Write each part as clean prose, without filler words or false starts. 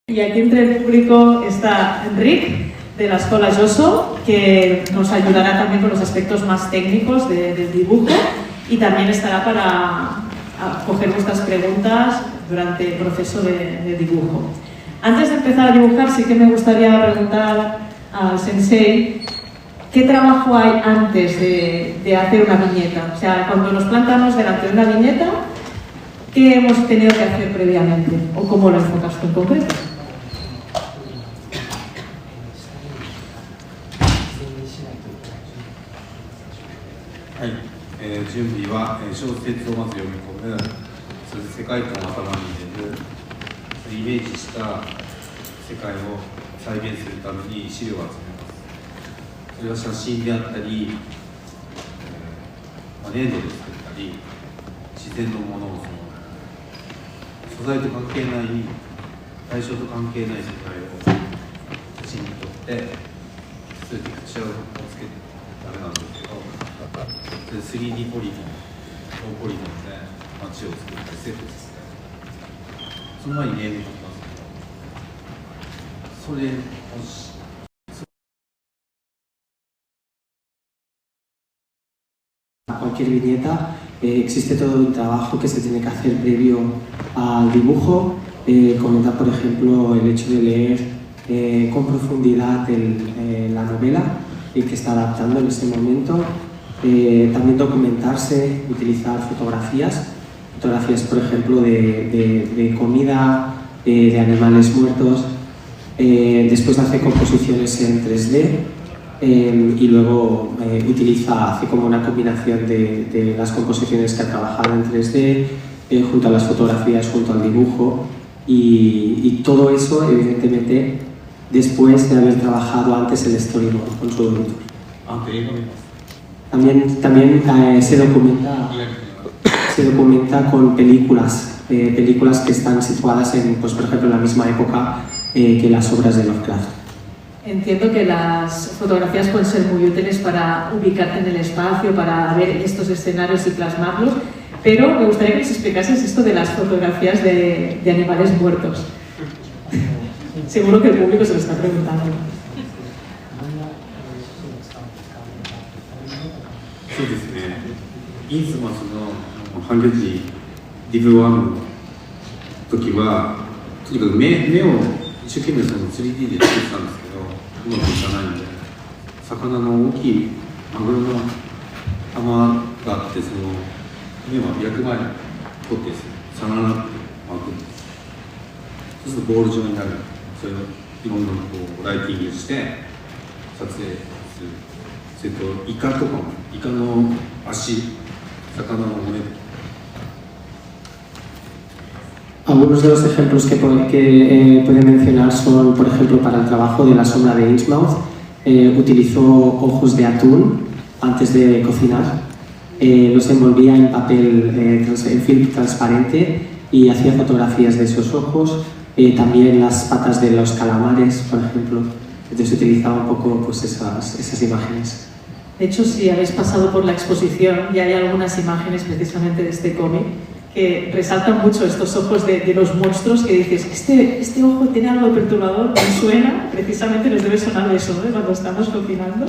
Y aquí entre el público está Enric, de la Escuela Joso, que nos ayudará también con los aspectos más técnicos del dibujo y también estará para coger vuestras preguntas durante el proceso de dibujo. Antes de empezar a dibujar, sí que me gustaría preguntar al sensei ¿qué trabajo hay antes de hacer una viñeta? O sea, cuando nos plantamos delante de una viñeta, ¿qué hemos tenido que hacer previamente? ¿O cómo lo enfocas tú en concreto? はい、準備は、小説をまず読み込む、それで世界観を頭に入れる、イメージした世界を再現するために資料を集めます。それは写真であったり、粘土で作ったり、自然のものを素材と関係ない、対象と関係ない世界を写真に撮って、それでピクチャーをつけてダメなんですけど、3D ポリゴン、高ポリゴンで街を作ったりセットですね。その前にネーム書きますけど、それをし cualquier viñeta, existe todo un trabajo que se tiene que hacer previo al dibujo. Comentar, por ejemplo, el hecho de leer con profundidad la novela que está adaptando en ese momento. También documentarse, utilizar fotografías, por ejemplo, de comida, de animales muertos. Después hace composiciones en 3D. Y luego hace como una combinación de las composiciones que ha trabajado en 3D junto a las fotografías, junto al dibujo y todo eso evidentemente después de haber trabajado antes el storyboard con su editor. También se documenta con películas que están situadas en, pues, por ejemplo, en la misma época que las obras de Lovecraft. Entiendo que las fotografías pueden ser muy útiles para ubicarte en el espacio, para ver estos escenarios y plasmarlos, pero me gustaría que nos explicases esto de las fotografías de animales muertos. Seguro que el público se lo está preguntando. そうですね。インスマスの判決時リブワンの時はとにかく目を一生懸命その 3D で作ってたんですけどうまくいかないので魚の大きいマグロの玉があってその目は焼く前に取って魚の巻くんです。そうするとボール状になる。それをいろんなこうライティングして撮影する。それとイカとかもイカの足魚の骨。 Algunos de los ejemplos que puede mencionar son, por ejemplo, para el trabajo de la sombra de Innsmouth, utilizó ojos de atún antes de cocinar, los envolvía en papel, en film transparente y hacía fotografías de esos ojos, también las patas de los calamares, por ejemplo, entonces utilizaba un poco pues, esas imágenes. De hecho, si habéis pasado por la exposición, ya hay algunas imágenes precisamente de este cómic que resaltan mucho estos ojos de los monstruos que dices, este ojo tiene algo de perturbador, me suena, precisamente nos debe sonar eso, ¿no? Cuando estamos cocinando.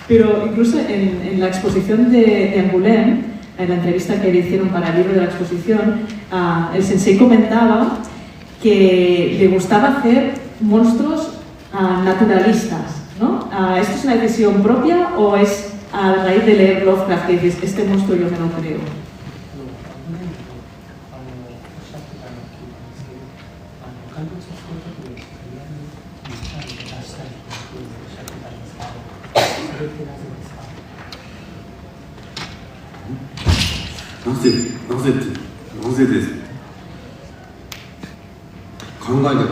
Pero incluso en la exposición de Angoulême, en la entrevista que le hicieron para el libro de la exposición, el sensei comentaba que le gustaba hacer monstruos naturalistas, ¿no? ¿Esto es una decisión propia o es a raíz de leer Lovecraft que dices, este monstruo yo me lo creo? なぜです考えたから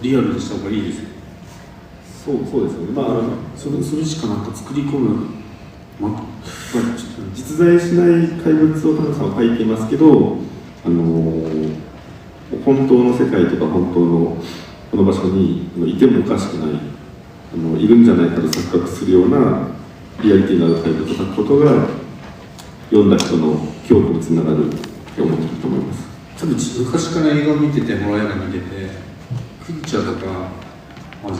リアルにした方がいいですよ。そうですよね。まあそれしかなんか作り込む、実在しない怪物を田中さんは書いていますけど、本当の世界とか本当のこの場所にいてもおかしくない、いるんじゃないかと錯覚するようなリアリティのある怪物を書くことが読んだ人の恐怖につながると思っていると思います。多分昔から映画を見ててホラー映画見ててクリーチャーとか、まあ、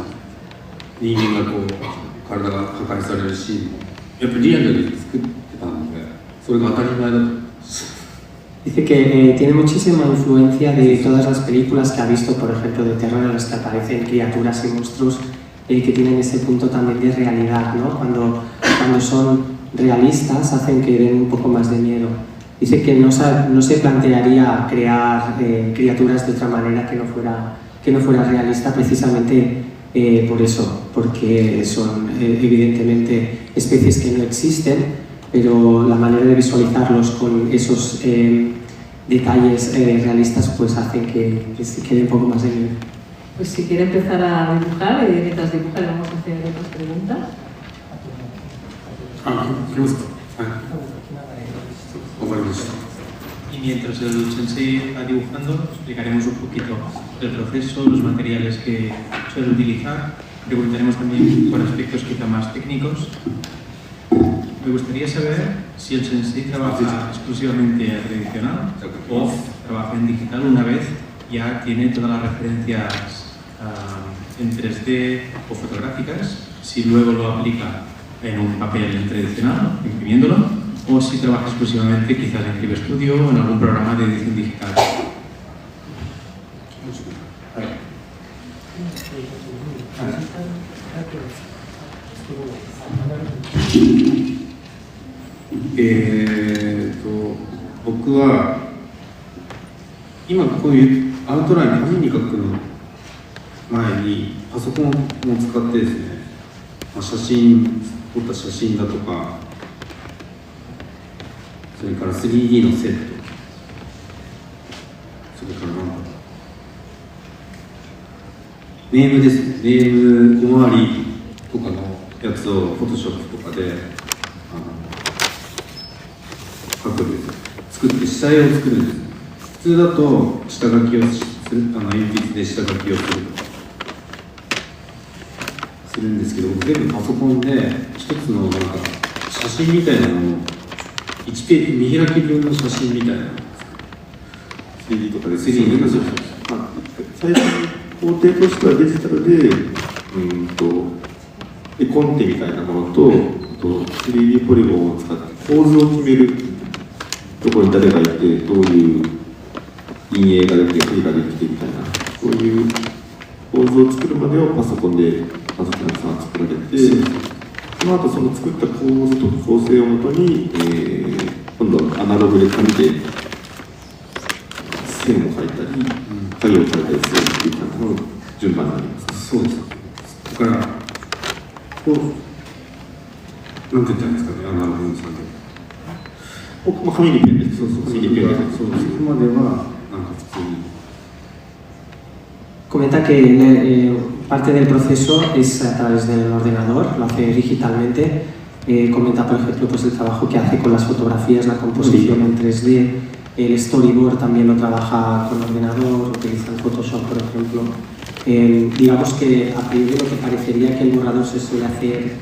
人間がこう体が破壊されるシーンもやっぱりリアルで作ってたので、それが当たり前だと。Dice que tiene muchísima influencia de todas las películas que ha visto, por ejemplo, de terror, en las que aparecen criaturas y monstruos que tienen ese punto también de realidad, ¿no? Cuando son realistas hacen que den un poco más de miedo. Dice que no se plantearía crear criaturas de otra manera que no fuera realista, precisamente por eso, porque son evidentemente especies que no existen, pero la manera de visualizarlos con esos detalles realistas pues hacen que se quede un poco más de nivel. Pues si quiere empezar a dibujar, mientras dibuja le vamos a hacer otras preguntas. Y mientras el sensei va dibujando, explicaremos un poquito el proceso, los materiales que suele utilizar. Preguntaremos también por aspectos quizá más técnicos. Me gustaría saber si el sensei trabaja exclusivamente tradicional o trabaja en digital una vez ya tiene todas las referencias en 3D o fotográficas, si luego lo aplica en un papel tradicional, imprimiéndolo, o si trabaja exclusivamente quizás en Clip Studio o en algún programa de edición digital.僕は今こういうアウトライン紙に書くの前にパソコンを使ってですね、写真撮った写真だとか、それから 3D のセット、それから何だろう、ネームですね、ネーム小回りとかのやつをフォトショップとかで書くんですよ。作って下絵を作るんです。普通だと下書きをする、鉛筆で下書きをするとかするんですけど、僕全部パソコンで一つのなんか写真みたいなのを1ページ見開き分の写真みたいなのを 3D とかで 3D で最初に工程としてはデジタルで絵コンテみたいなものと 3D ポリゴンを使って構図を決める、どこに誰がいてどういう陰影が出て影ができてみたいな、そういう構図を作るまでをパソコンでパソコンさんが作られて、その後その作った構図と構成をもとに、今度はアナログで紙で線を描いたり影を描いたりするっていう感じの順番になります。そうです。だからこうなんて言ったらいいんですかね、アナログの作業。紙にペンです。そう紙にペンで。そうです。ここまではなんか普通に。Comenta que parte del proceso es a través del ordenador, lo hace digitalmente. Comenta, por ejemplo, pues el trabajo que hace con las fotografías, la composición en 3D, el storyboard también lo trabaja con ordenador, utiliza el Photoshop, por ejemplo. Digamos que a priori lo que parecería que el borrador se suele hacer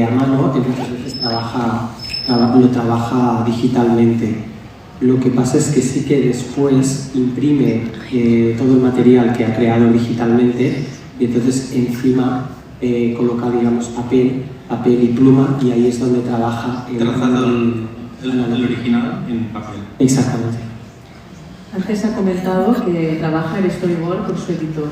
a mano, que muchas veces lo trabaja digitalmente. Lo que pasa es que sí que después imprime todo el material que ha creado digitalmente y entonces encima coloca, digamos, papel y pluma, y ahí es donde trabaja el original en papel. Exactamente. Antes ha comentado que trabaja el storyboard con su editor.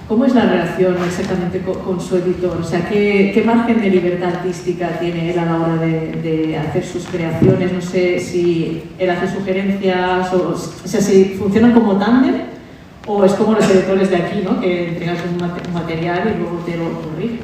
¿Cómo es la relación exactamente con su editor? O sea, ¿qué margen de libertad artística tiene él a la hora de hacer sus creaciones? No sé si él hace sugerencias, o sea, si funcionan como tándem o es como los editores de aquí, ¿no? Que entregas un material y luego te lo corrige.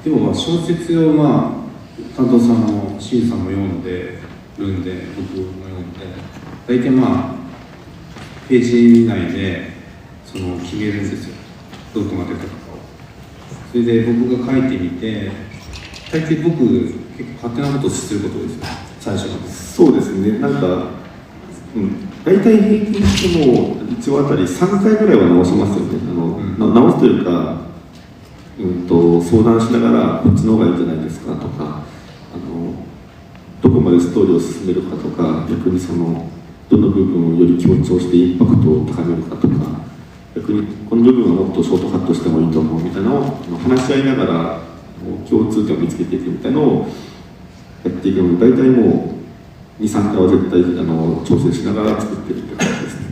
でも小説を担当さんもシンさんも読んでるんで、僕も読んで、大体ページ内で決めるんですよ、どこまでとかを。それで僕が書いてみて、大体僕結構勝手なことをすることですよ最初の。そうですね、なんか、大体平均しても1話あたり3回ぐらいは直しますよね。直すというか、相談しながらこっちの方がいいんじゃないですかとか、どこまでストーリーを進めるかとか、逆にどの部分をより強調してインパクトを高めるかとか、逆にこの部分はもっとショートカットしてもいいと思うみたいなのを話し合いながら共通点を見つけていくみたいなのをやっていくので、大体もう2、3回は絶対調整しながら作っているって感じですね。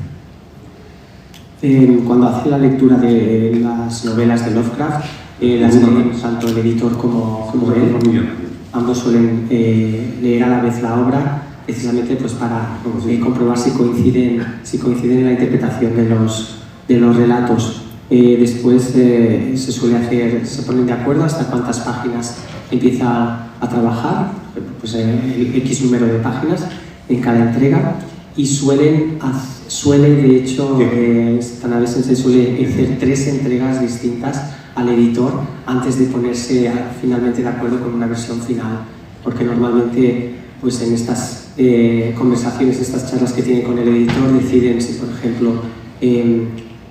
Cuando hace la lectura de las novelas de Lovecraft, las leen tanto el editor como él, ambos suelen leer a la vez la obra, precisamente pues para comprobar si coinciden en la interpretación de los relatos. Después se ponen de acuerdo hasta cuántas páginas empieza a trabajar, pues el X número de páginas en cada entrega, y suele de hecho Tanabe-sensei suele hacer 3 entregas distintas al editor antes de ponerse finalmente de acuerdo con una versión final, porque normalmente pues en estas conversaciones, estas charlas que tiene con el editor, deciden si por ejemplo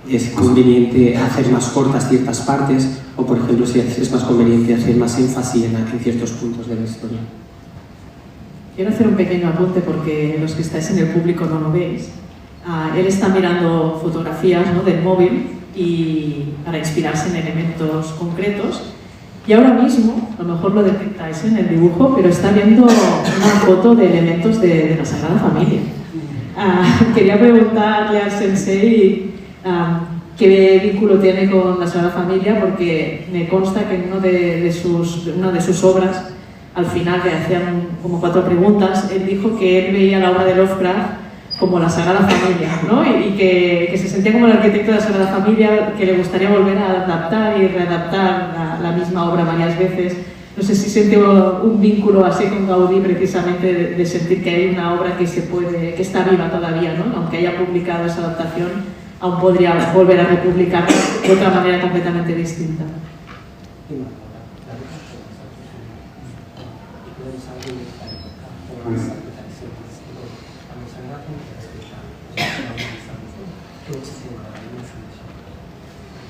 es conveniente hacer más cortas ciertas partes, o por ejemplo si es más conveniente hacer más énfasis en ciertos puntos de la historia. Quiero hacer un pequeño apunte porque los que estáis en el público no lo veis. Él está mirando fotografías, ¿no?, del móvil y para inspirarse en elementos concretos, y ahora mismo, a lo mejor lo detectáis en el dibujo, pero está viendo una foto de elementos de la Sagrada Familia. Quería preguntarle al sensei qué vínculo tiene con la Sagrada Familia, porque me consta que en una de sus obras, al final le hacían como 4 preguntas, él dijo que él veía la obra de Lovecraft como la Sagrada Familia, ¿no? Y que se sentía como el arquitecto de la Sagrada Familia, que le gustaría volver a adaptar y readaptar la misma obra varias veces. No sé si siente un vínculo así con Gaudí, precisamente de sentir que hay una obra que está viva todavía, ¿no? Aunque haya publicado esa adaptación, aún podría volver a republicarla de otra manera completamente distinta.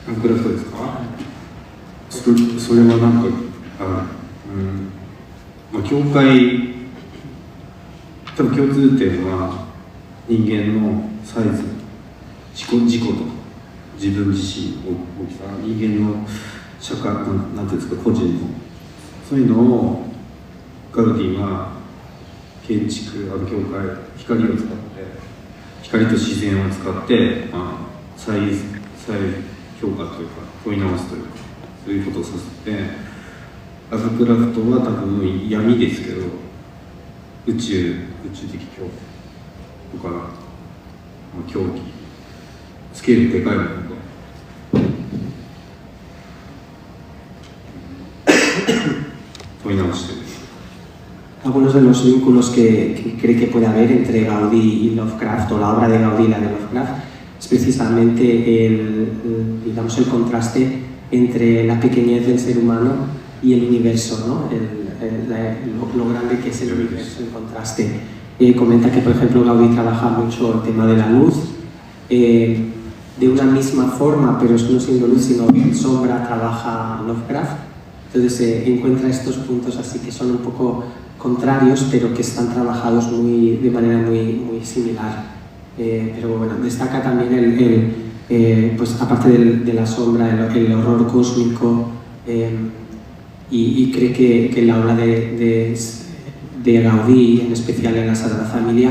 Lovecraft ですか？それはなんか教会、多分共通点は人間のサイズ、自己と自分自身の大きさ、人間の社会、なんていうんですか、個人のそういうのをガウディは建築、教会、光を使って、光と自然を使って、再評価というか問い直すというか、そういうことをさせて、ラブクラフトは多分闇ですけど、宇宙的教とか、教義、スケールでかいものと問い直してる。Algunos de los vínculos que cree que puede haber entre Gaudí y Lovecraft, o la obra de Gaudí y la de Lovecraft, es precisamente el contraste entre la pequeñez del ser humano y el universo, ¿no? Lo grande que es el universo, el contraste. Comenta que, por ejemplo, Gaudí trabaja mucho el tema de la luz, de una misma forma, pero no siendo luz, sino sombra, trabaja Lovecraft. Entonces encuentra estos puntos así que son un poco contrarios, pero que están trabajados de manera muy similar. Pero bueno, destaca también pues aparte de la sombra, el horror cósmico, y cree que la obra de Gaudí, en especial en la Sagrada Familia,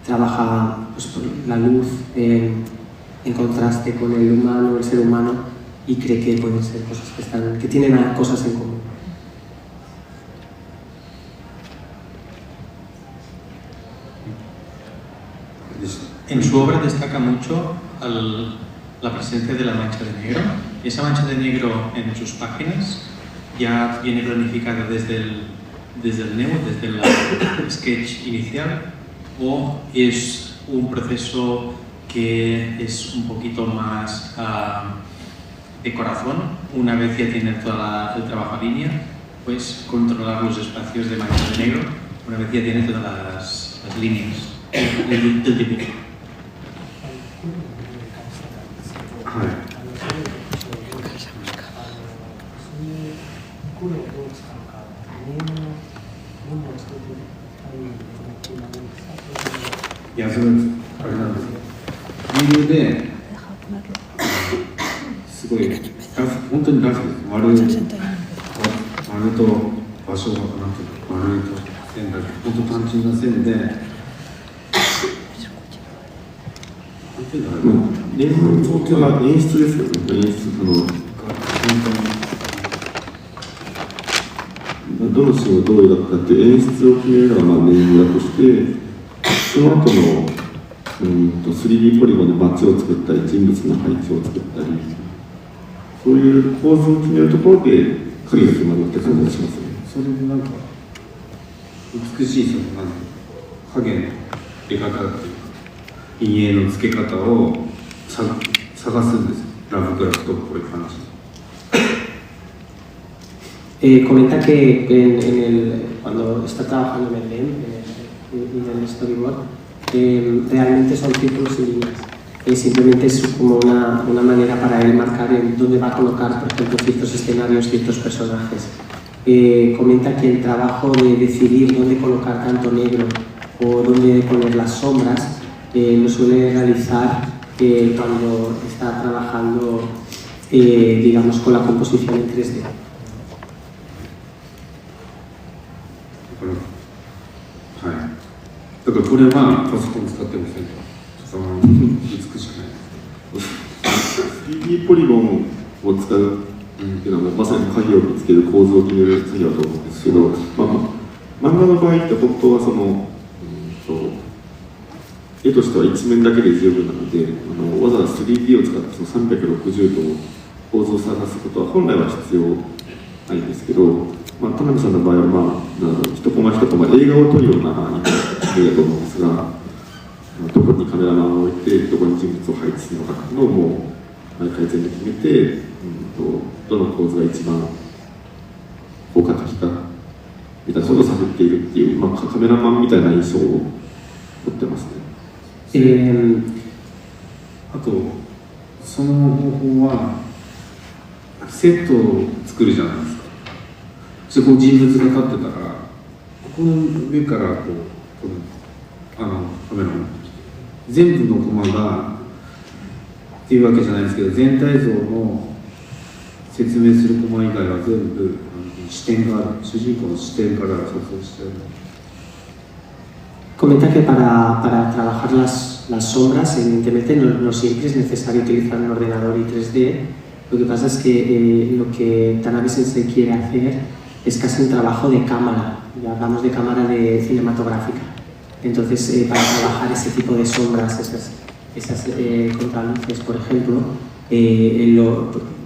trabaja pues, por la luz en contraste con el humano, el ser humano, y cree que pueden ser cosas que tienen cosas en común. En su obra destaca mucho la presencia de la mancha de negro. Esa mancha de negro en sus páginas ya viene planificada desde el Neo, desde el sketch inicial, o es un proceso que es un poquito más de corazón, una vez ya tiene todo el trabajo a línea, pues controlar los espacios de blanco y negro una vez ya tiene todas las líneas del dibujo. はい。いや、それあれなんですよ。理由ですごいラフ、本当にラフです。丸と場所がなんていうの、丸と線だけ、本当単純な線で。なんていうんだろう。演出ですよね。演出どのシーンをどう描くかっていう演出を決めるのがメインだとして、その後の3D ポリゴンで街を作ったり人物の配置を作ったり、そういう構図を決めるところで影が決まるって感じがしますね。それでなんか美しいそのなん影の描かっていうか陰影の付け方を探すんですよ。ラブクラフトっぽい感じ。Comenta que cuando está trabajando en el LEM y en el storyboard, realmente son círculos y líneas. Simplemente es como una manera para él marcar en dónde va a colocar, por ejemplo, ciertos escenarios, ciertos personajes. Comenta que el trabajo de decidir dónde colocar tanto negro o dónde poner las sombras lo suele realizar cuando está trabajando, digamos, con la composición en 3D. はい。だからこれはパソコン使ってませんと。その美しくない。3D ポリゴンを使うっていうのはまさに影を見つける構図を決める作業だと思うんですけど、漫画の場合って本当はその絵としては一面だけで十分なので、わざわざ 3D を使ってその360度構図を探すことは本来は必要ないんですけど、田辺さんの場合は、一コマ一コマ映画を撮るような絵だと思うんですが、どこにカメラマンを置いてどこに人物を配置するのかのをもう毎回全部決めて、どの構図が一番効果的かみたいなことを探っているっていう、カメラマンみたいな印象を持ってますね。あとその方法はセットを作るじゃないですか。そこに人物が立ってたらここの上からこうカメラを全部のコマがっていうわけじゃないですけど、全体像の説明するコマ以外は全部視点がある、主人公の視点から撮影してる。Comenta que para trabajar las sombras, evidentemente no siempre es necesario utilizar un ordenador y 3D. Lo que pasa es que lo que Tanabe Sensei quiere hacer es casi un trabajo de cámara, ya hablamos de cámara de cinematográfica. Entonces, para trabajar ese tipo de sombras, esas contraluces, por ejemplo, él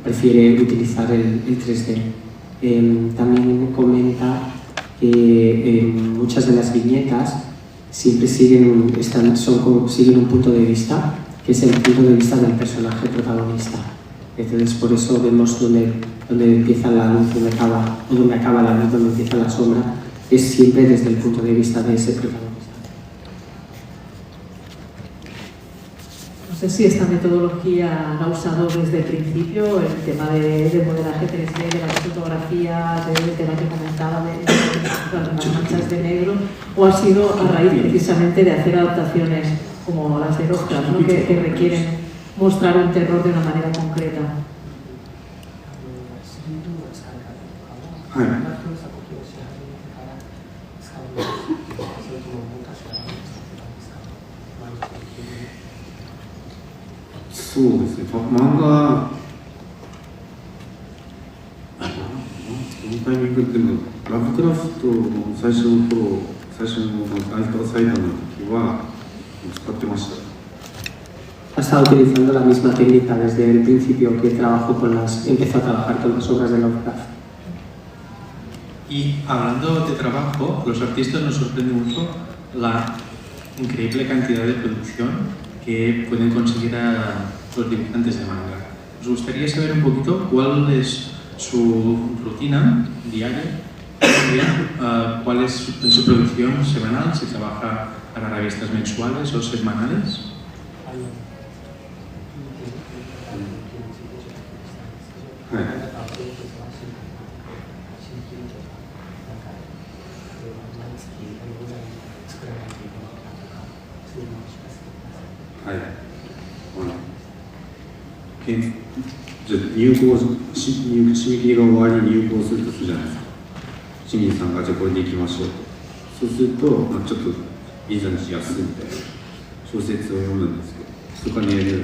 prefiere utilizar el 3D. También comenta que muchas de las viñetas siempre siguen un punto de vista, que es el punto de vista del personaje protagonista. Entonces, por eso vemos donde empieza la luz, donde acaba la luz, donde empieza la sombra, es siempre desde el punto de vista de ese protagonista. No sé si esta metodología la ha usado desde el principio, el tema de modelaje 3D, de la fotografía, del tema que comentaba de las manchas de negro, o ha sido a raíz precisamente de hacer adaptaciones como las de Lovecraft, ¿no? que requieren mostrar un terror de una manera concreta. はい。そうですね。漫画このタイミングっていうのはラブクラフトの最初のライトサイダーの時は使ってました。Ha estado utilizando la misma técnica desde el principio que empezó a trabajar con las obras de Lovecraft. Y hablando de trabajo, los artistas nos sorprende mucho la increíble cantidad de producción que pueden conseguir a los dibujantes de manga. Nos gustaría saber un poquito cuál es su rutina diaria Muy bien. ¿Cuál es su producción semanal? ¿Se trabaja para revistas mensuales o semanales?じゃあ締め切りが終わりに入稿するとするじゃないですか。清水さんがじゃあこれでいきましょうと。そうすると、ちょっと23日休んで小説を読むんですけど、そこに寝る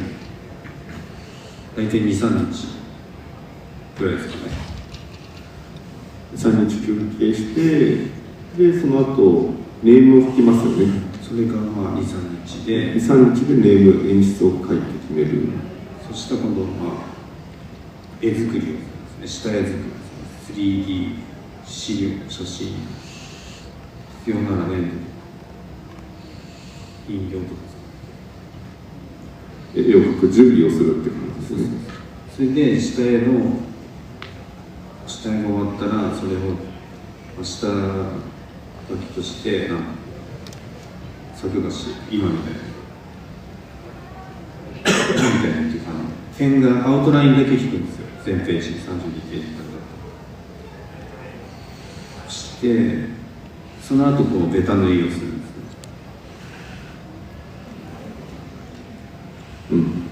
大体 2,3 日ぐらいですかね。3日休憩して、でその後ネームを書きますよね。それがまあ 2,3 日で3日でネーム演出を書いて決める。そしたら今度絵作りをするんですね。下絵作り、3D 資料、写真、必要なら粘土、人形とか絵を描く準備をするって感じですね。それで下絵が終わったら、それを下書きとして作画し、今みたいなっていうか点がアウトラインだけ引くんですよ。全ページ32ページからだとして、その後こうベタ塗りをするんで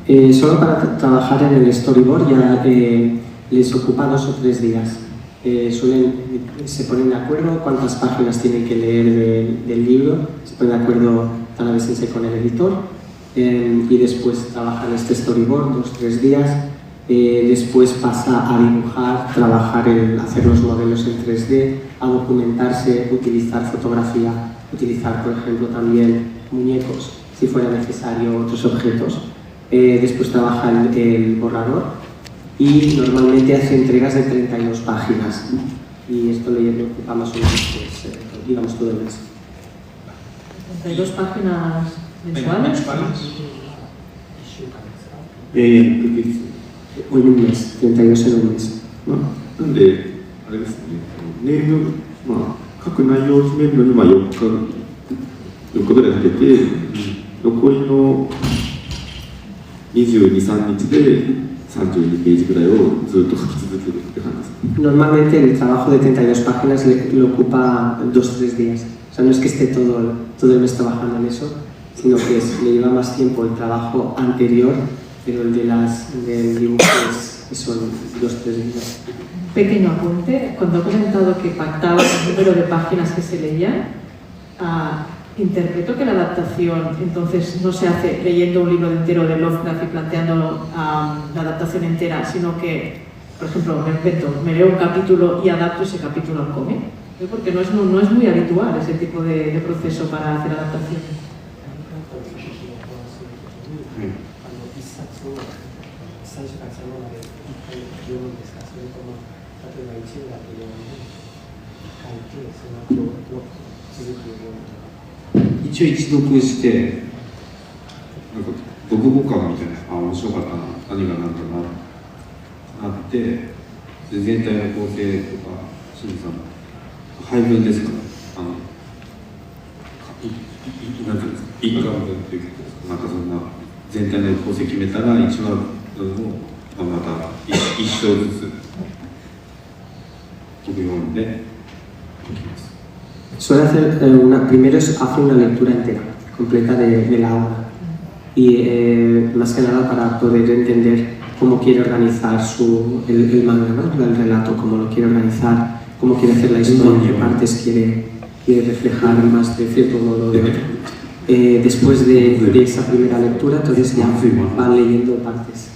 すね。Solo para trabajar en el storyboard ya les ocupa 2 o 3 días. Se ponen de acuerdo cuántas páginas tienen que leer del libro, se ponen de acuerdo cada vez con el editor y después trabajan este storyboard 2 o 3 días. Después pasa a dibujar, trabajar hacer los modelos en 3D, a documentarse, utilizar fotografía, utilizar por ejemplo también muñecos si fuera necesario, otros objetos. Después trabaja el borrador y normalmente hace entregas de 32 páginas y esto le ocupa más o menos digamos todo el mes. 32 páginas mensuales. O en un mes, 32 en un mes. なんで、あれですね、ネーム、書く内容を決めるのに4日ぐらいかけて、残りの22、3日で32ページぐらいをずっと書き続けるって感じです。Normalmente el trabajo de 32 páginas le ocupa 2 o 3 días. O sea, no es que esté todo el mes trabajando en eso, sino que le lleva más tiempo el trabajo anterior, pero el del dibujo son 2 o 3 días. Pequeño apunte, cuando ha comentado que pactaba el número de páginas que se leían, interpreto que la adaptación entonces no se hace leyendo un libro entero de Lovecraft y planteando la adaptación entera, sino que, por ejemplo, me leo un capítulo y adapto ese capítulo al cómic, porque no es muy habitual ese tipo de proceso para hacer adaptación.一応一読してなんか読後感みたいな、面白かったな、何が何だなあって、全体の構成とか清水さんの配分ですかね、なんていうんですか、一巻分っていうか、なんかそんな全体の構成決めたら1話分をまた一章ずつ読んで書きます。Suele hacer primero hace una lectura entera, completa de la obra y más que nada para poder entender cómo quiere organizar el manga, ¿no? El relato, cómo lo quiere organizar, cómo quiere hacer la historia, qué partes quiere reflejar más de cierto modo o de otro. Después de esa primera lectura, entonces ya van leyendo partes.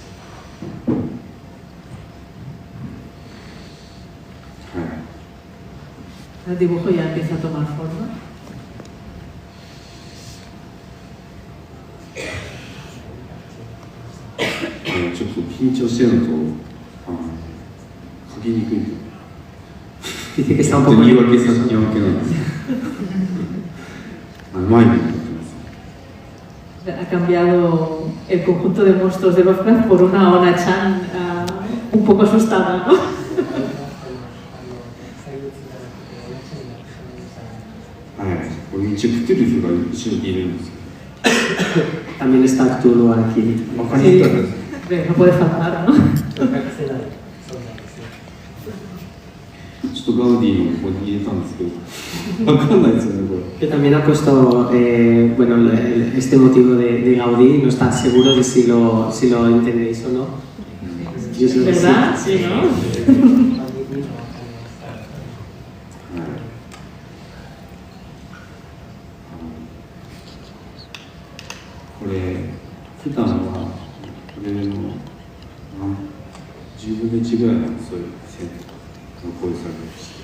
El dibujo ya empieza a tomar forma. Dice que está un poco ha cambiado el conjunto de monstruos de Lovecraft por una Ona-chan un poco asustada, ¿no? 一応来てる人が後ろにいるんですよ。 También está Arturo aquí. 他にいたんです。 No puede faltar, ¿no? ちょっとガウディのここに入れたんですけど、わかんないですよね、これ。 Que también ha puesto bueno, este motivo de Gaudí, no está seguro de si lo entendéis o no. Yo creo que sí. ¿Verdad? Sí, ¿no? これ、普段はこれの10分の1ぐらいのそういう線のこういう作業をして、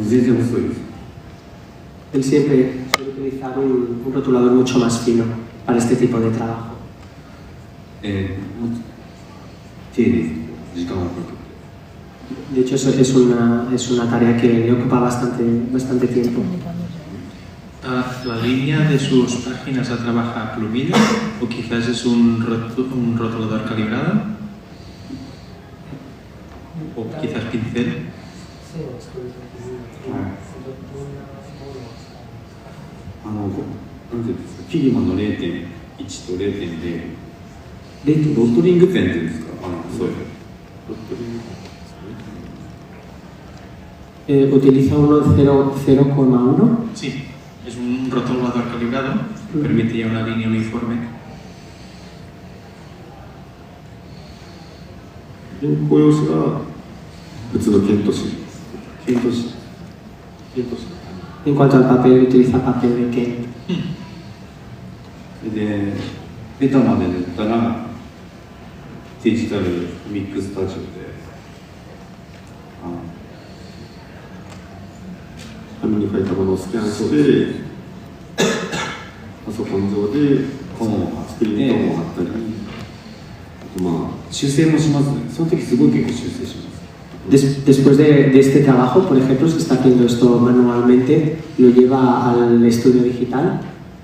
全然細いです。 Él siempre suele utilizar un rotulador mucho más fino para este tipo de trabajo. もう丁寧に時間をかけて。 De hecho, es una tarea que le ocupa bastante tiempo. ¿La línea de sus páginas la trabaja a plumilla o quizás es un rotulador calibrado? ¿O quizás pincel?フィギュアの 0.1 と 0.0 ロットリングペンっていうんですか、そういう。 ¿Utiliza uno 0,1? Sí, es un rotulador calibrado que permite ya una línea uniforme. 原稿用紙が別のケント紙。ケント紙。En cuanto al papel, utiliza papel de Kent. で、ベタまで塗ったらデジタルミックスタジオで紙に書いたものをスキャンしてパソコン上でスクリーントーンを貼ったり、あとまあ修正もしますね。その時すごい結構修正します。 Después de este trabajo, por ejemplo, si está haciendo esto manualmente, lo lleva al estudio digital,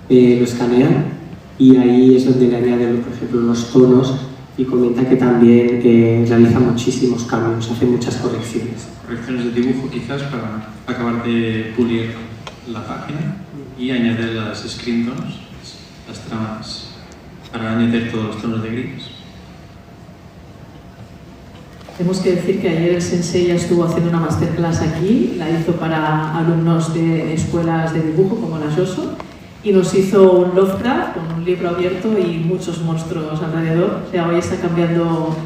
lo escanean y ahí es donde le añaden, por ejemplo, los tonos y comenta que también realiza muchísimos cambios, hace muchas correcciones. Correcciones de dibujo quizás para acabar de pulir la página y añadir las screen tones, las tramas, para añadir todos los tonos de gris. Tenemos que decir que ayer el sensei ya estuvo haciendo una masterclass aquí, la hizo para alumnos de escuelas de dibujo como la Yoso y nos hizo un Lovecraft con un libro abierto y muchos monstruos alrededor. O sea, hoy está cambiando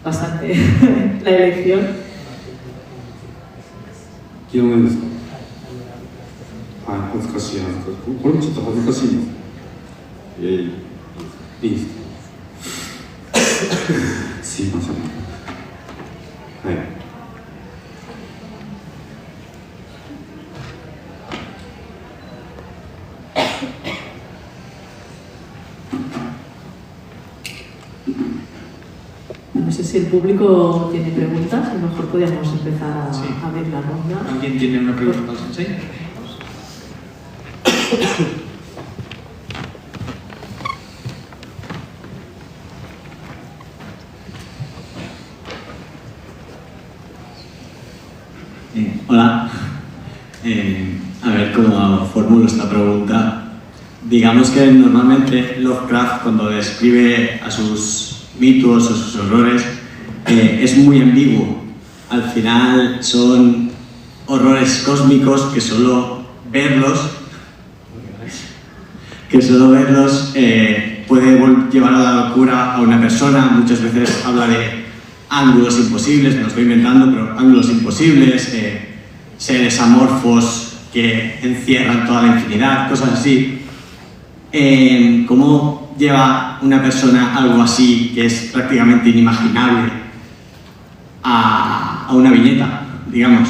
bastante la elección. 清めですか。はい、恥ずかしい恥ずかしい。これもちょっと恥ずかしいんです。いいですか。すいません。はい。No sé si el público tiene preguntas, a lo mejor podríamos empezar a, Sí. a ver la ronda. ¿Alguien tiene una pregunta al sensei? Hola. A ver cómo formulo esta pregunta. Digamos que normalmente Lovecraft, cuando describe a sus mitos o sus horrores, es muy ambiguo. Al final son horrores cósmicos que solo verlos puede llevar a la locura a una persona. Muchas veces habla de ángulos imposibles, me lo estoy inventando, pero ángulos imposibles, seres amorfos que encierran toda la infinidad, cosas así. ¿Cómo lleva una persona algo así, que es prácticamente inimaginable, a una viñeta, digamos?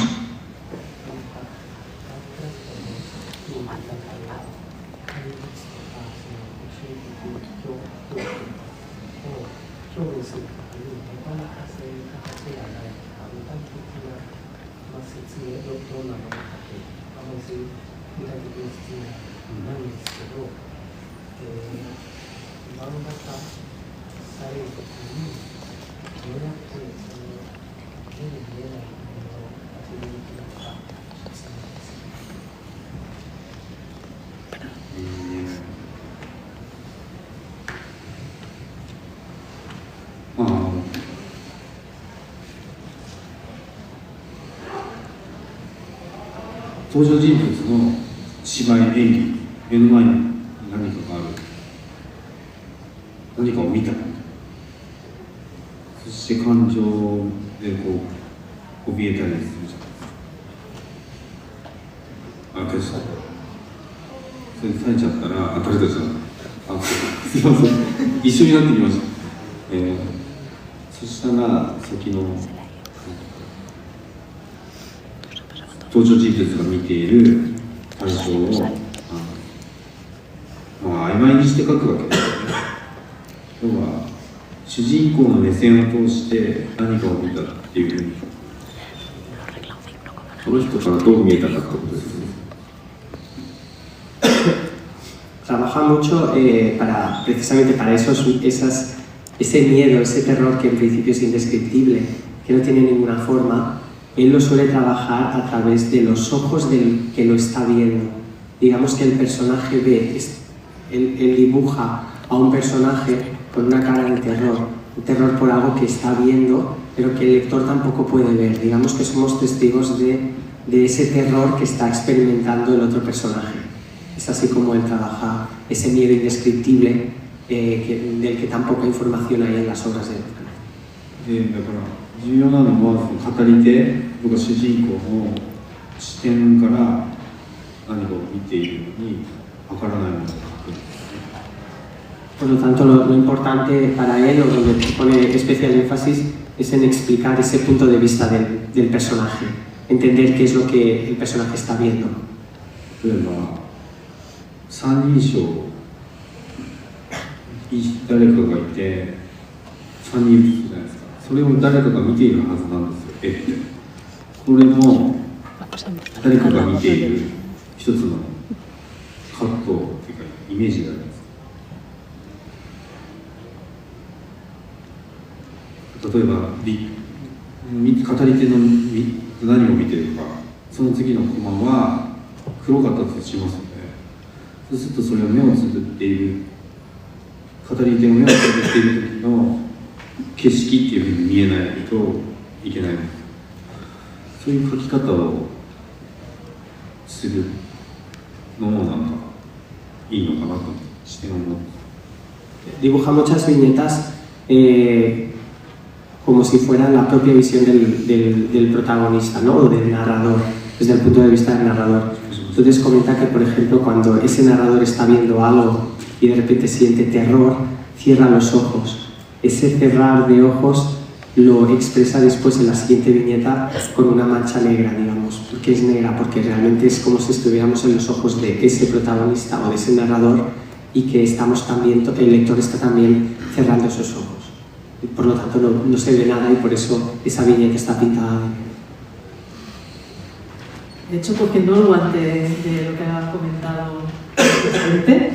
登場人物の芝居演技、目の前に何かがある、何かを見た、そして感情でこう怯えたりするじゃないですか。あ、消した。それでされちゃったら、あ、垂れたじゃん。あ、すいません、一緒になってきました。そしたら先の登場人物が見ている対象を曖昧にして書くわけですよね。要は主人公の目線を通して何かを見たっていうふうに、その人からどう見えたかってことですね。Trabaja mucho precisamente para ese miedo, ese terror que en principio es indescriptible, que no tiene ninguna forma. Él lo suele trabajar a través de los ojos del que lo está viendo. Digamos que el personaje ve, él dibuja a un personaje con una cara de terror, un terror por algo que está viendo, pero que el lector tampoco puede ver. Digamos que somos testigos de ese terror que está experimentando el otro personaje. Es así como él trabaja ese miedo indescriptible del que tan poca información hay en las obras de él. だから重要なのはその語り手、僕は主人公の視点から何かを見ているのにわからないものを書くんですね。Por lo tanto, lo importante para él, o donde pone especial énfasis, es en explicar ese punto de vista del personaje, entender qué es lo que el personaje está viendo. 例えば三人称、誰かがいて三人写じゃないですか。それを誰かが見ているはずなんですよ、絵って。これも誰かが見ている一つのカットというかイメージがあります。例えば語り手の何を見ているか、その次のコマは黒かったとしますので、そうするとそれは目をつぶっている、語り手が目をつぶっている時の景色っていうふうに見えないといけない。そういう書き方をするのもなんかいいのかなと視点を持って。Dibuja muchas viñetas como si fuera la propia visión del protagonista, ¿no? O del narrador, desde el punto de vista del narrador. Entonces comenta que, por ejemplo, cuando ese narrador está viendo algo y de repente siente terror, cierra los ojos. Ese cerrar de ojos lo expresa después en la siguiente viñeta con una mancha negra, digamos. ¿Por qué es negra? Porque realmente es como si estuviéramos en los ojos de ese protagonista o de ese narrador y que estamos también, el lector está también cerrando esos ojos. Y por lo tanto no se ve nada y por eso esa viñeta está pintada. De hecho, cogiendo el guante de lo que ha comentado el presidente,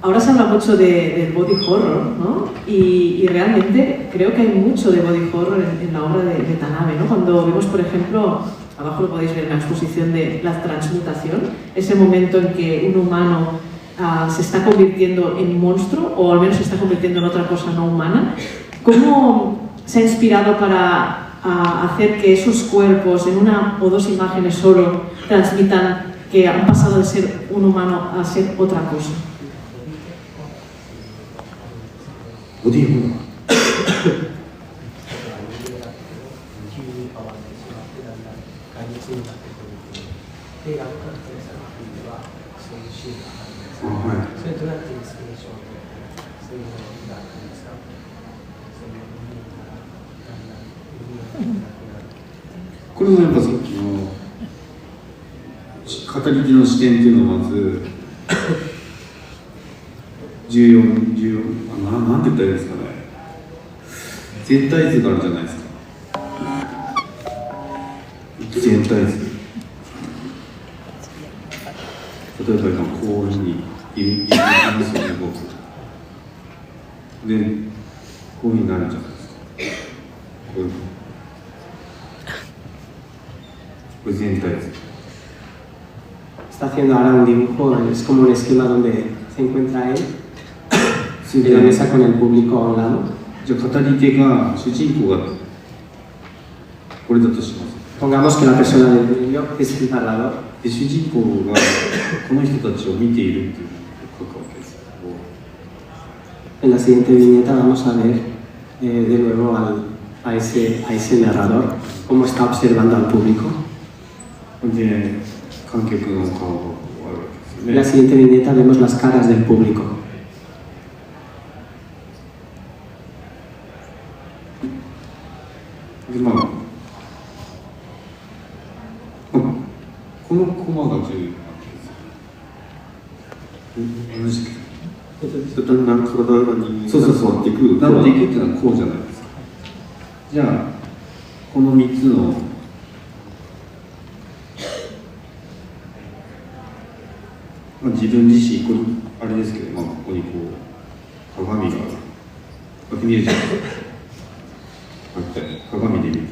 ahora se habla mucho del body horror, ¿no? Y realmente creo que hay mucho de body horror en la obra de Tanabe, ¿no? Cuando vemos, por ejemplo, abajo lo podéis ver en la exposición de la transmutación, ese momento en que un humano se está convirtiendo en monstruo, o al menos se está convirtiendo en otra cosa no humana. ¿Cómo se ha inspirado para hacer que esos cuerpos en una o dos imágenes solo transmitan que han pasado de ser un humano a ser otra cosa?これもやっぱさっきの語り手の視点っていうのはまず重要なんて言ったらいいですかね、全体図があるじゃないですか。全体図、例えば今こういうふうにいますよね、僕でこういうふうになるじゃないですか。こういうこれ全体図。Está haciendo ahora un dibujo, es como un esquema donde se encuentra él en la mesa con el público a un lado. じゃあ語り手が主人公がこれだとします。Pongamos que la persona del vídeo es el narrador. で主人公がこの人たちを見ているっていうことを書くわけですけど、 En la siguiente viñeta vamos a ver de nuevo a ese narrador, cómo está observando al público. で観客の顔があるわけですよ En la ね。 siguiente viñeta vemos las caras del público. でまあこのコマが10なんですよ。同じくだんだん体が人間そうそうそうが変わっていく。なっていくっていうのはこうじゃないですか。じゃあこの3つの自分自身これあれですけど、ここにこう鏡がこうやって見るじゃないですか。こうやって鏡で見ている。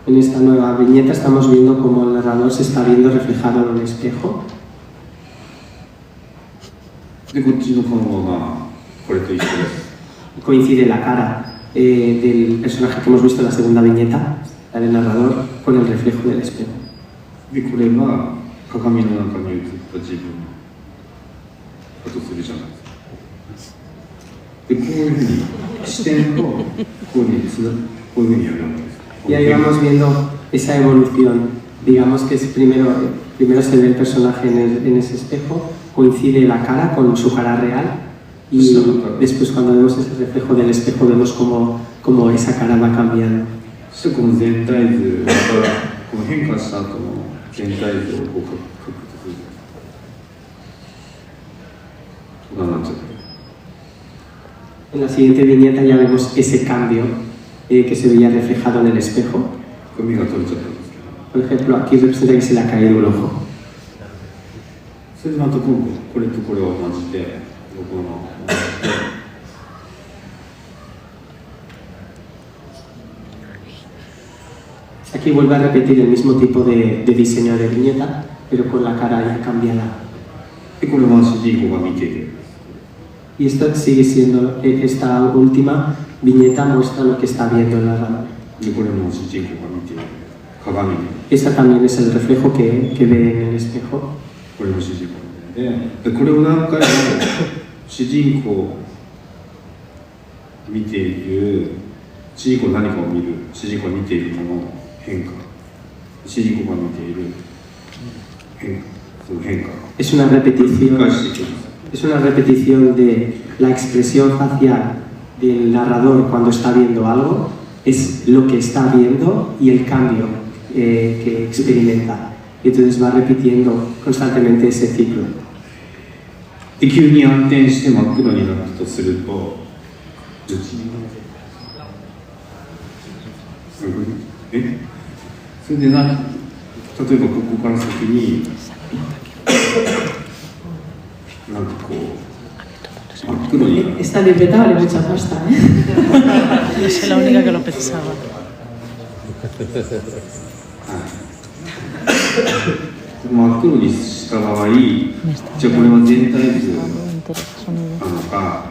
En esta nueva viñeta estamos viendo cómo el narrador se está viendo reflejado en un espejo. でこっちの顔はこれと一緒です。 Coincide la cara del personaje que hemos visto en la segunda viñeta, la del narrador, con el reflejo del espejo. でこれが鏡の中に映った自分だとするじゃないですか。でこういうふうに視点をこういうふうにこういうふうにやるわけです。 Y ahí vamos viendo esa evolución. Digamos que es primero se ve el personaje en ese espejo, coincide la cara con su cara real y después cuando vemos ese reflejo del espejo vemos cómo esa cara va cambiando. そしてこの全体図またこの変化した後の全体図をこう書くとするじゃないですか。こんなになっちゃってる。 En la siguiente viñeta ya vemos ese cambio que se veía reflejado en el espejo. これ目が取れちゃったんですけど、 Por ejemplo, aquí representa que se le ha caído un ojo. それでまた今度これとこれを混じて横の混じて Aquí vuelve a repetir el mismo tipo de diseño de viñeta, pero con la cara ya cambiada. でこれは主人公が見ている。 Y esto sigue siendo, esta última viñeta muestra lo que está viendo el narrador. でこれも主人公が見ている鏡で Esta también es el reflejo que ve en el espejo. これも主人公でこれを何回も主人公を見ている主人公何かを見る主人公が見ているものの変化主人公が見ている変化その変化 Es una repetición, 繰り返していきます。 es una repetición de la expresión facial del narrador cuando está viendo algo, es lo que está viendo y el cambio que experimenta. Y entonces va repitiendo constantemente ese ciclo. で急に暗転して真っ黒になったとするとそれで例えばここから先になんかこう真っ黒になる Esta libreta vale mucha pasta, ¿eh? Yo soy la única que lo pensaba. 真っ黒にした場合、じゃあこれは全体図なのか、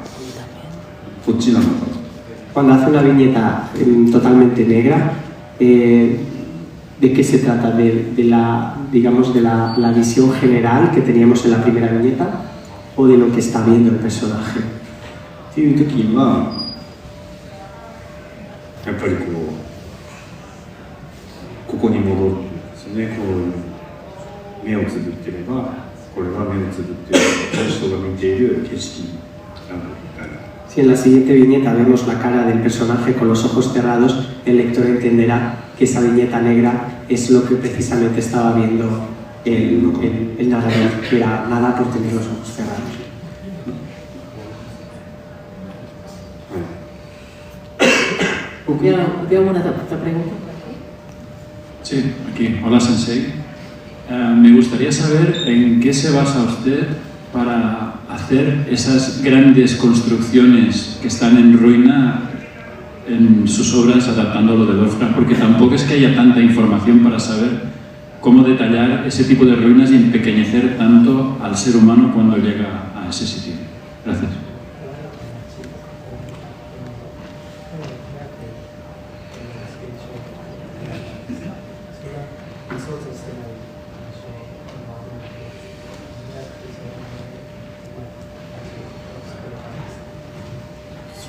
こっちなのか。 Cuando hace una viñeta totalmente negra, ¿de qué se trata? ¿De la, digamos, de la visión general que teníamos en la primera viñeta o de lo que está viendo el personaje? っていう時には、やっぱりここに戻るんですよね。こう目をつぶってれば、これは目をつぶっている人が見ている景色なんだみたいな。 Si en la siguiente viñeta vemos la cara del personaje con los ojos cerrados, el lector entenderá que esa viñeta negra es lo que precisamente estaba viendo el narrador, que era nada por tener los ojos cerrados. ¿Veo alguna otra pregunta? Sí, aquí. Hola, Sensei. Me gustaría saber en qué se basa usted para hacer esas grandes construcciones que están en ruina en sus obras adaptando lo de Lovecraft, porque tampoco es que haya tanta información para saber cómo detallar ese tipo de ruinas y empequeñecer tanto al ser humano cuando llega a ese sitio. Gracias.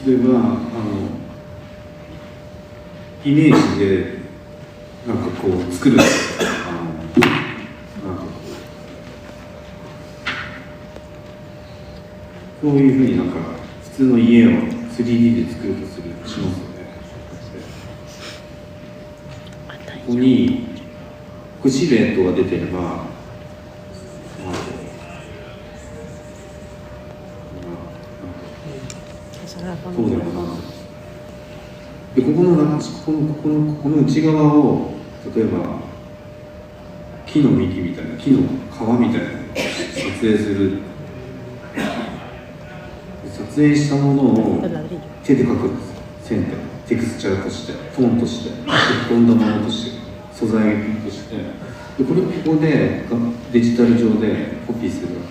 それはイメージでなんかこう作るなんかこういうふうになんか普通の家を 3D で作るとしますよね。ここにシルエットが出てればそうでもないで、ここの内側を例えば木の幹みたいな木の皮みたいなのを撮影する。撮影したものを手で描くんですよ。線でテクスチャーとしてトーンとして飛んだものとして素材として、でこれをここでデジタル上でコピーするわ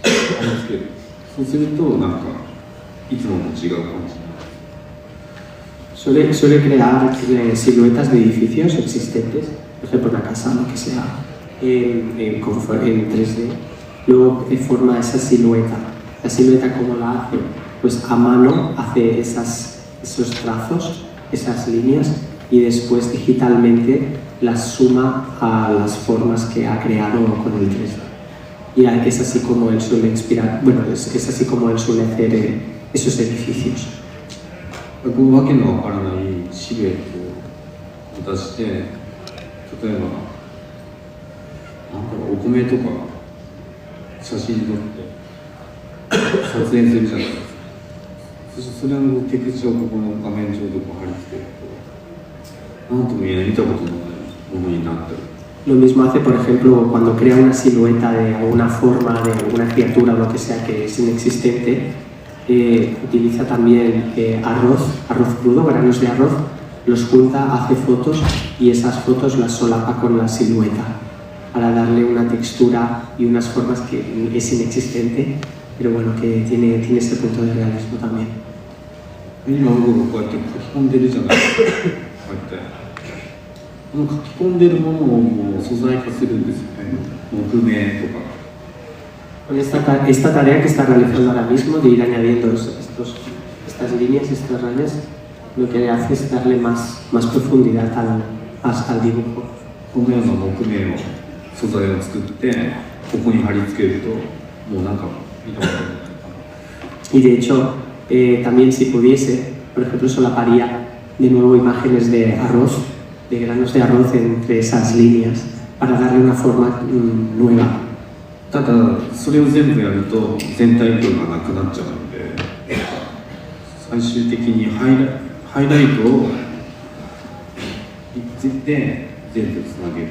け貼り付ける。そうするとなんかいつもと違うかもしれない。Suele crear siluetas de edificios existentes, por ejemplo una casa, lo que sea, en 3D. Luego forma esa silueta. La silueta, ¿cómo la hace? Pues a mano hace esos trazos, esas líneas, y después digitalmente las suma a las formas que ha creado con el 3D. Y es así como él suele inspirar, bueno, es así como él suele hacer esos edificios. こうわけのわからないシルエットを出して、例えばなんだろう、お米とか写真撮って撮影するじゃないですか。それをテクスチャーをここの画面上でこう貼り付けると、なんとも言えない見たことのないものになったり。Lo mismo hace, por ejemplo, cuando crea una silueta de alguna forma, de alguna criatura o lo que sea que es inexistente. Utiliza también arroz crudo, granos de arroz, los junta, hace fotos y esas fotos las solapa con la silueta para darle una textura y unas formas que es inexistente, pero bueno, que tiene ese punto de realismo también. 今僕こうやって書き込んでるじゃないですか。こうやってこの書き込んでるものをもう素材化するんですよね。木目とか。Con esta tarea que está realizando ahora mismo de ir añadiendo estas líneas, estas rayas, lo que hace es darle más profundidad al dibujo. このような木目を素材を作ってここに貼り付けるともうなんか見たことない。Y de hecho, también si pudiese, por ejemplo, solaparía de nuevo imágenes de arroz, de granos de arroz entre esas líneas para darle una forma nueva. ただそれを全部やると全体像がなくなっちゃうので、最終的にハイライトをついて全部つなげる。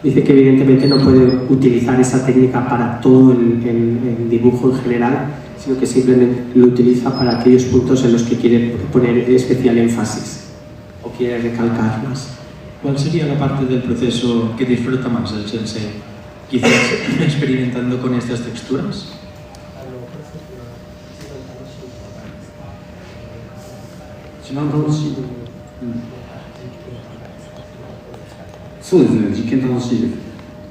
Dice que evidentemente no puede utilizar esa técnica para todo el dibujo en general, sino que simplemente lo utiliza para aquellos puntos en los que quiere poner especial énfasis o quiere recalcar más. ¿Cuál sería la parte del proceso que disfruta más el sensei? Quizás experimentando con estas texturas. 一番楽しい。そうですね、実験楽しいです。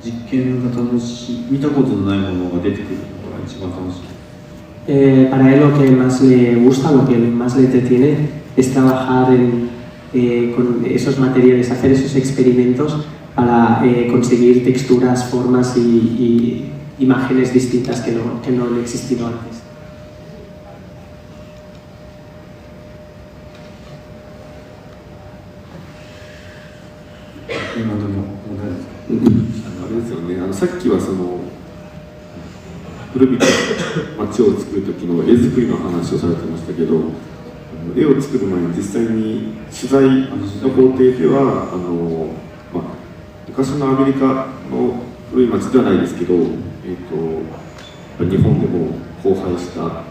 実験が楽しい。見たことのないものが出てくるのが一番楽しい。Para él lo que más le gusta, lo que más le entretiene es trabajar con esos materiales, hacer esos experimentos para conseguir texturas, formas y imágenes distintas que no han existido antes. あれですよね、さっきはその古びた街を作る時の絵作りの話をされてましたけど、絵を作る前に実際に取材の工程では昔のアメリカの古い町ではないですけど、日本でも荒廃した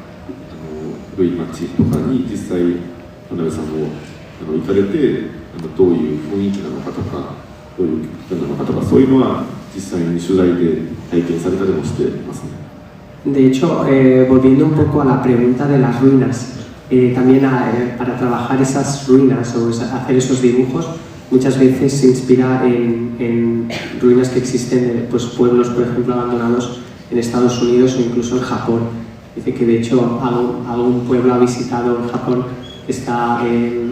古い町とかに実際田辺さんも行かれてどういう雰囲気なのかとかどういう曲なのかとかそういうのは実際に取材で体験されたりもしてますね。De hecho, volviendo un poco a la pregunta de las ruinas, también para trabajar esas ruinas o hacer esos dibujos, muchas veces se inspira en ruinas que existen de pueblos, por ejemplo, abandonados en Estados Unidos o incluso en Japón. Dice que de hecho algún pueblo ha visitado en Japón que está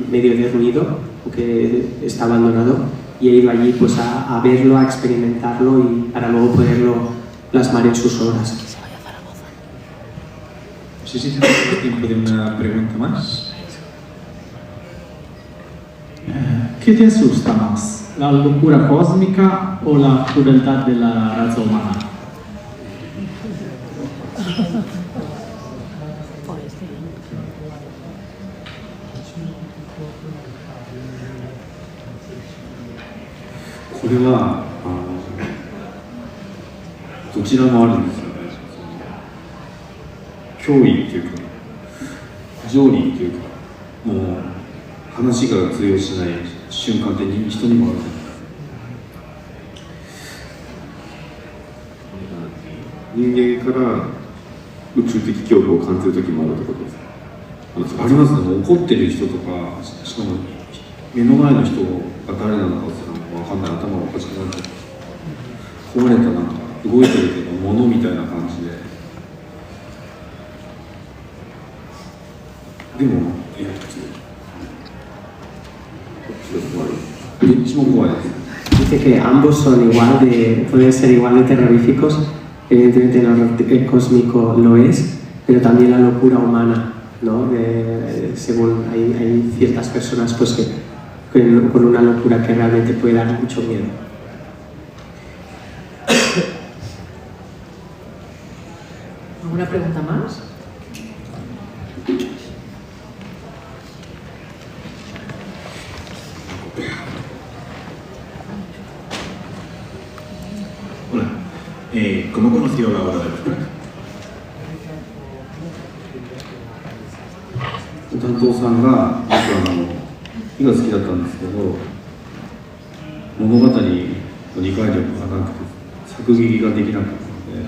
medio derruido, o que está abandonado, y ha ido allí pues a verlo, a experimentarlo y para luego poderlo plasmar en sus obras. No sé si tenemos tiempo de una pregunta más. ¿Qué te asusta más? ¿La locura cósmica o la crueldad de la raza humana?これはどちらもあるんですよね。脅威っていうか条理っていうか、もう話が通用しない瞬間って人にもあるじゃないですか。人間から宇宙的恐怖を感じる時もあるってことですか？ありますね。怒ってる人とか、しかも目の前の人が誰なのかっていうのが分かんない、頭がおかしくなって壊れたなんか動いてるけど物みたいな感じで、でもどっちも怖いです。Dice que ambos son pueden ser igual de terroríficos. Evidentemente el horror cósmico lo es, pero también la locura humana, ¿no? Según hay ciertas personas pues con una locura que realmente puede dar mucho miedo. ¿Alguna pregunta más? Hola, ¿cómo conoció la obra de los Crack? 担当さんが僕絵が好きだったんですけど、物語の理解力がなくて作劇ができなかったので、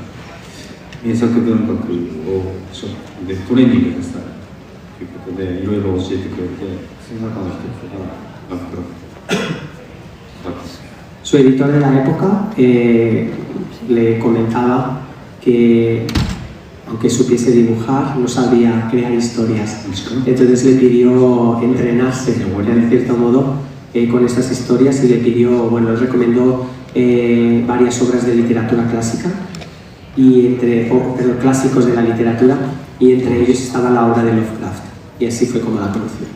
名作文学をでトレーニングしたいということでいろいろ教えてくれて、その中の一つがラブクラフトだったんです。Su editor de la época le comentaba que aunque supiese dibujar, no sabía crear historias. Entonces le pidió entrenarse, de cierto modo, con estas historias y le les recomendó varias obras de literatura clásica, clásicos de la literatura, y entre ellos estaba la obra de Lovecraft. Y así fue como la conoció.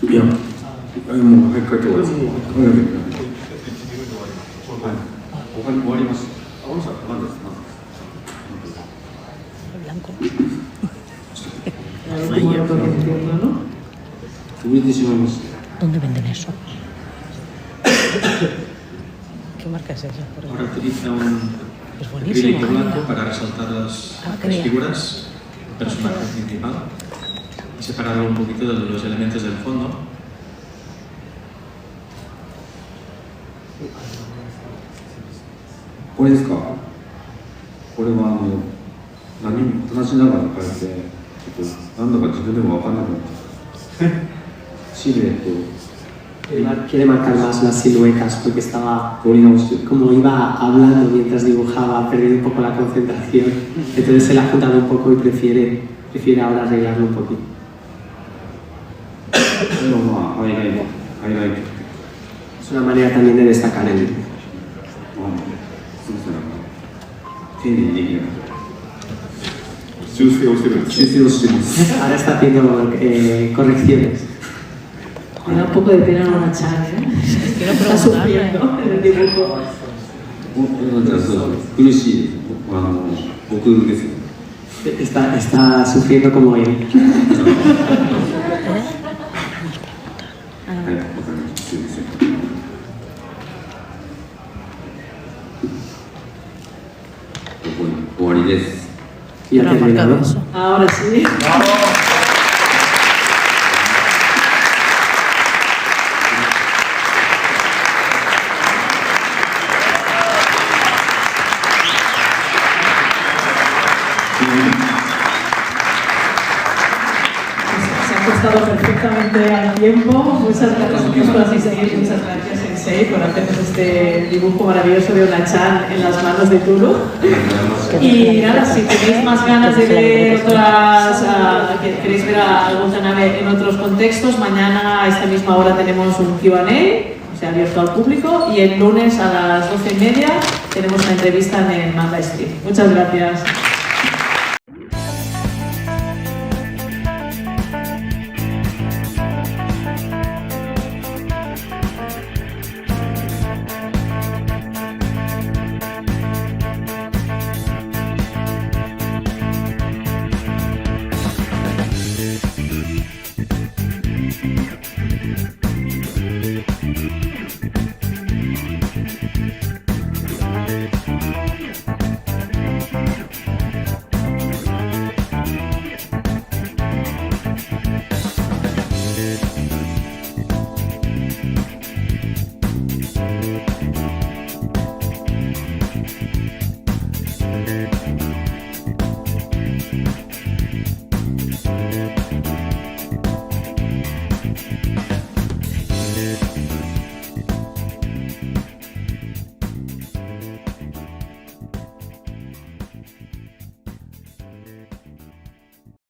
Bien. もう早く帰って終わります。終わります。あ、何ですか。潰れてしまいました。¿Dónde venden eso? ¿Qué marca es esa? Ahora utiliza un acrílico blanco para resaltar las figuras, el personaje principal, y separarlo un poquito de los elementos del fondo. これですか。これは話しながら書いて、ちょっとなんだか自分でも分からなくなった。シルエット。Quiere marcar más las siluetas porque estaba, como iba hablando mientras dibujaba, ha perdido un poco la concentración, entonces se la ha juntado un poco y prefiere ahora arreglarlo un poquito. Es una manera también de destacar el dibujo. Ahora está haciendo correcciones. Me da un poco de pena no Chan, ¿eh? Está sufriendo en el dibujo. Está sufriendo como él. Y ha terminado. Ahora sí. Se ha costado perfecto. perfectamente al tiempo. Muchas gracias por asistir, muchas gracias Sensei por hacernos este dibujo maravilloso de Ona-chan en las manos de Tulu. Y nada, si tenéis más ganas de ver otras, que queréis ver a alguna nave en otros contextos, mañana a esta misma hora tenemos un Q&A, o sea, abierto al público, y el lunes a las 12:30 tenemos una entrevista en el Manga Street. Muchas gracias. Thank you.